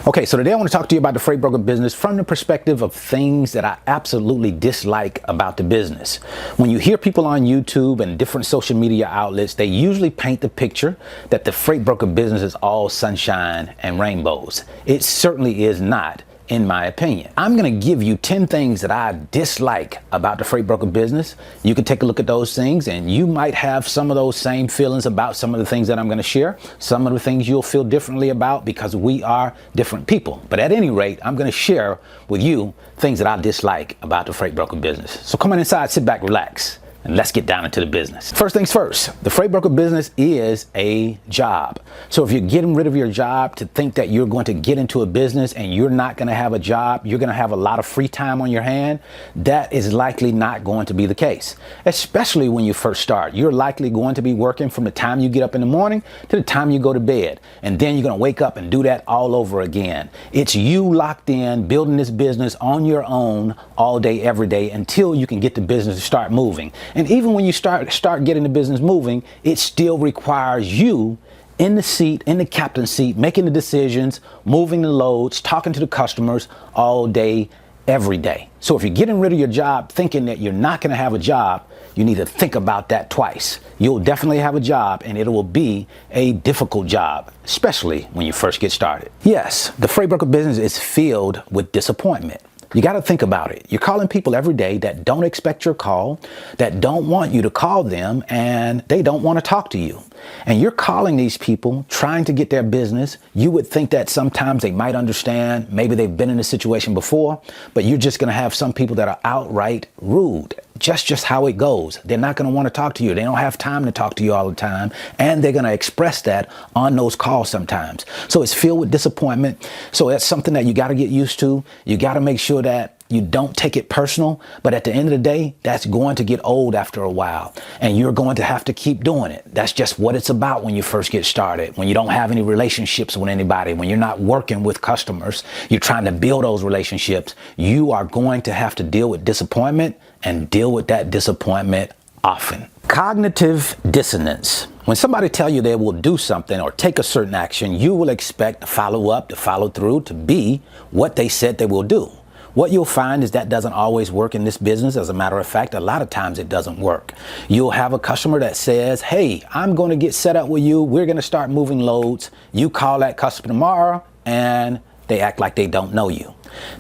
Okay, so today I want to talk to you about the freight broker business from the perspective of things that I absolutely dislike about the business. When you hear people on YouTube and different social media outlets, they usually paint the picture that the freight broker business is all sunshine and rainbows. It certainly is not, in my opinion. I'm going to give you 10 things that I dislike about the freight broker business. You can take a look at those things and you might have some of those same feelings about some of the things that I'm going to share. Some of the things you'll feel differently about because we are different people. But at any rate, I'm going to share with you things that I dislike about the freight broker business. So come on inside, sit back, relax, and let's get down into the business. First things first, the freight broker business is a job. So if you're getting rid of your job to think that you're going to get into a business and you're not going to have a job, you're going to have a lot of free time on your hand, that is likely not going to be the case. Especially when you first start. You're likely going to be working from the time you get up in the morning to the time you go to bed. And then you're going to wake up and do that all over again. It's you locked in, building this business on your own all day, every day until you can get the business to start moving. And even when you start getting the business moving, it still requires you in the seat, in the captain's seat, making the decisions, moving the loads, talking to the customers all day, every day. So if you're getting rid of your job thinking that you're not going to have a job, you need to think about that twice. You'll definitely have a job and it will be a difficult job, especially when you first get started. Yes, the freight broker business is filled with disappointment. You got to think about it. You're calling people every day that don't expect your call, that don't want you to call them, and they don't want to talk to you. And you're calling these people trying to get their business. You would think that sometimes they might understand. Maybe they've been in a situation before, but you're just going to have some people that are outright rude. Just how it goes. They're not going to want to talk to you. They don't have time to talk to you all the time. And they're going to express that on those calls sometimes. So it's filled with disappointment. So that's something that you got to get used to. You got to make sure that you don't take it personal. But at the end of the day, that's going to get old after a while. And you're going to have to keep doing it. That's just what it's about when you first get started. When you don't have any relationships with anybody, when you're not working with customers, you're trying to build those relationships. You are going to have to deal with disappointment and deal with that disappointment often. Cognitive dissonance. When somebody tells you they will do something or take a certain action, you will expect the follow-up, the follow-through to be what they said they will do. What you'll find is that doesn't always work in this business. As a matter of fact, a lot of times it doesn't work. You'll have a customer that says, hey, I'm going to get set up with you. We're going to start moving loads. You call that customer tomorrow and they act like they don't know you.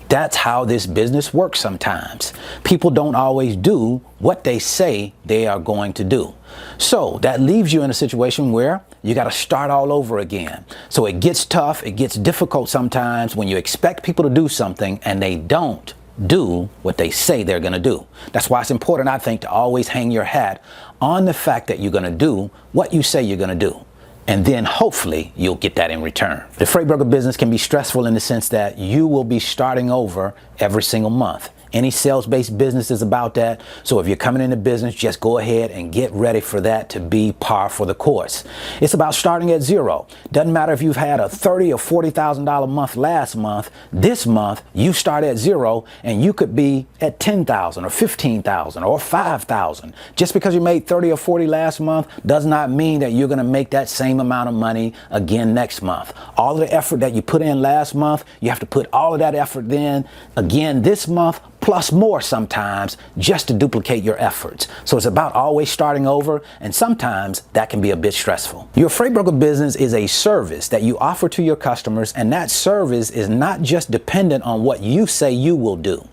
That's how this business works sometimes. People don't always do what they say they are going to do. So that leaves you in a situation where you got to start all over again. So it gets tough. It gets difficult sometimes when you expect people to do something and they don't do what they say they're going to do. That's why it's important, I think, to always hang your hat on the fact that you're going to do what you say you're going to do. And then hopefully you'll get that in return. The freight broker business can be stressful in the sense that you will be starting over every single month. Any sales-based business is about that. So if you're coming into business, just go ahead and get ready for that to be par for the course. It's about starting at zero. Doesn't matter if you've had a $30,000 or $40,000 month last month. This month, you start at zero and you could be at $10,000 or $15,000 or $5,000. Just because you made 30 or 40 last month does not mean that you're going to make that same amount of money again next month. All of the effort that you put in last month, you have to put all of that effort in again this month, plus more sometimes, just to duplicate your efforts. So it's about always starting over, and sometimes that can be a bit stressful. Your freight broker business is a service that you offer to your customers, and that service is not just dependent on what you say you will do.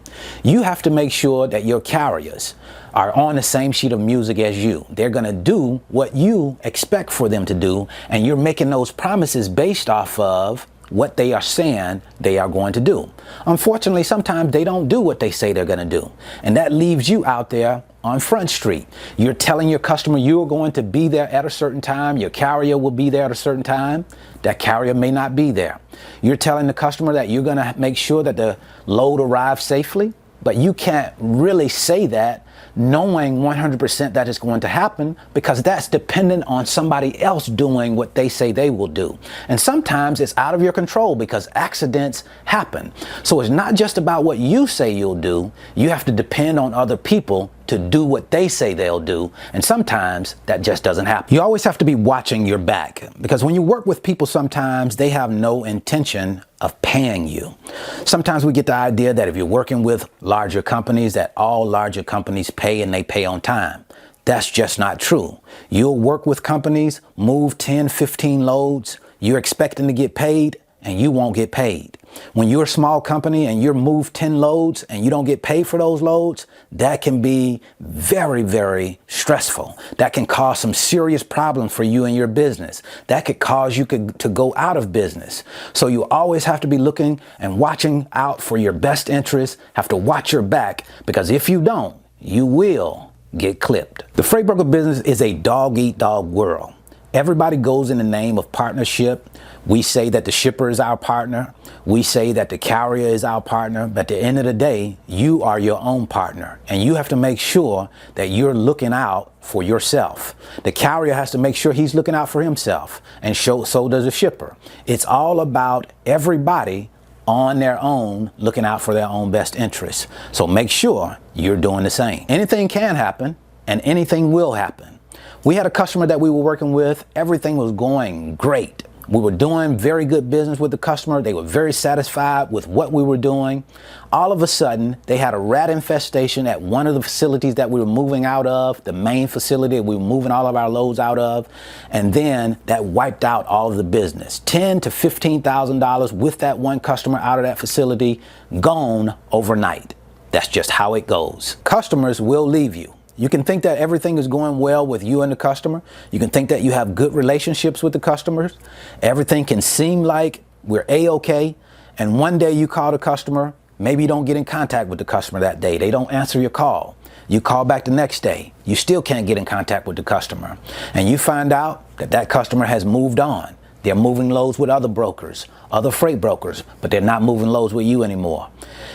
You have to make sure that your carriers are on the same sheet of music as you. They're going to do what you expect for them to do, and you're making those promises based off of what they are saying they are going to do. Unfortunately, sometimes they don't do what they say they're going to do. And that leaves you out there on Front Street. You're telling your customer you're going to be there at a certain time. Your carrier will be there at a certain time. That carrier may not be there. You're telling the customer that you're going to make sure that the load arrives safely, but you can't really say that knowing 100% that it's going to happen, because that's dependent on somebody else doing what they say they will do. And sometimes it's out of your control because accidents happen. So it's not just about what you say you'll do. You have to depend on other people to do what they say they'll do, and sometimes that just doesn't happen. You always have to be watching your back, because when you work with people, sometimes they have no intention of paying you. Sometimes we get the idea that if you're working with larger companies, that all larger companies pay and they pay on time. That's just not true. You'll work with companies, move 10, 15 loads, you're expecting to get paid, and you won't get paid. When you're a small company and you're moved 10 loads and you don't get paid for those loads, that can be very, very stressful. That can cause some serious problems for you and your business. That could cause you to go out of business. So you always have to be looking and watching out for your best interests, have to watch your back, because if you don't, you will get clipped. The freight broker business is a dog-eat-dog world. Everybody goes in the name of partnership. We say that the shipper is our partner. We say that the carrier is our partner. But at the end of the day, you are your own partner. And you have to make sure that you're looking out for yourself. The carrier has to make sure he's looking out for himself. And so does the shipper. It's all about everybody on their own looking out for their own best interests. So make sure you're doing the same. Anything can happen and anything will happen. We had a customer that we were working with. Everything was going great. We were doing very good business with the customer. They were very satisfied with what we were doing. All of a sudden, they had a rat infestation at one of the facilities that we were moving out of, the main facility we were moving all of our loads out of. And then that wiped out all of the business. $10,000 to $15,000 with that one customer out of that facility, gone overnight. That's just how it goes. Customers will leave you. You can think that everything is going well with you and the customer. You can think that you have good relationships with the customers. Everything can seem like we're A-okay. And one day you call the customer, maybe you don't get in contact with the customer that day. They don't answer your call. You call back the next day. You still can't get in contact with the customer. And you find out that that customer has moved on. They're moving loads with other brokers, other freight brokers, but they're not moving loads with you anymore.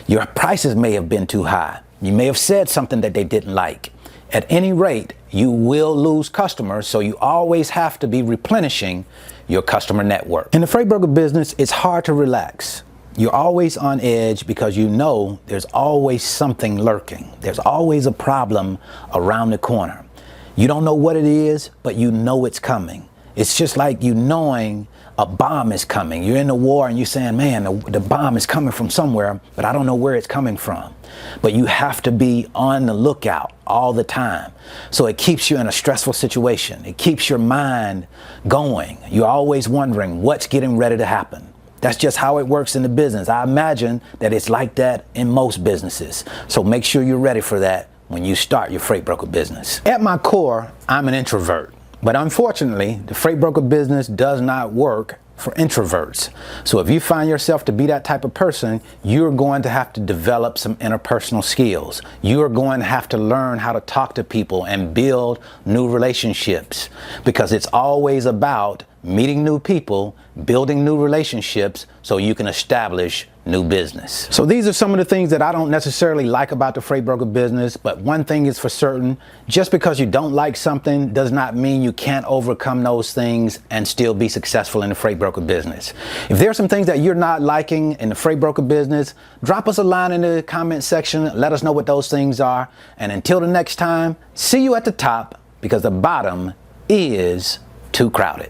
Your prices may have been too high. You may have said something that they didn't like. At any rate, you will lose customers, so you always have to be replenishing your customer network. In the freight broker business, it's hard to relax. You're always on edge because you know there's always something lurking. There's always a problem around the corner. You don't know what it is, but you know it's coming. It's just like you knowing a bomb is coming. You're in the war and you're saying, man, the bomb is coming from somewhere, but I don't know where it's coming from. But you have to be on the lookout all the time. So it keeps you in a stressful situation. It keeps your mind going. You're always wondering what's getting ready to happen. That's just how it works in the business. I imagine that it's like that in most businesses. So make sure you're ready for that when you start your freight broker business. At my core, I'm an introvert. But unfortunately, the freight broker business does not work for introverts. So if you find yourself to be that type of person, you're going to have to develop some interpersonal skills. You're going to have to learn how to talk to people and build new relationships, because it's always about meeting new people, building new relationships so you can establish new business. So these are some of the things that I don't necessarily like about the freight broker business, but one thing is for certain: just because you don't like something does not mean you can't overcome those things and still be successful in the freight broker business. If there are some things that you're not liking in the freight broker business, drop us a line in the comment section. Let us know what those things are. And until the next time, see you at the top, because the bottom is too crowded.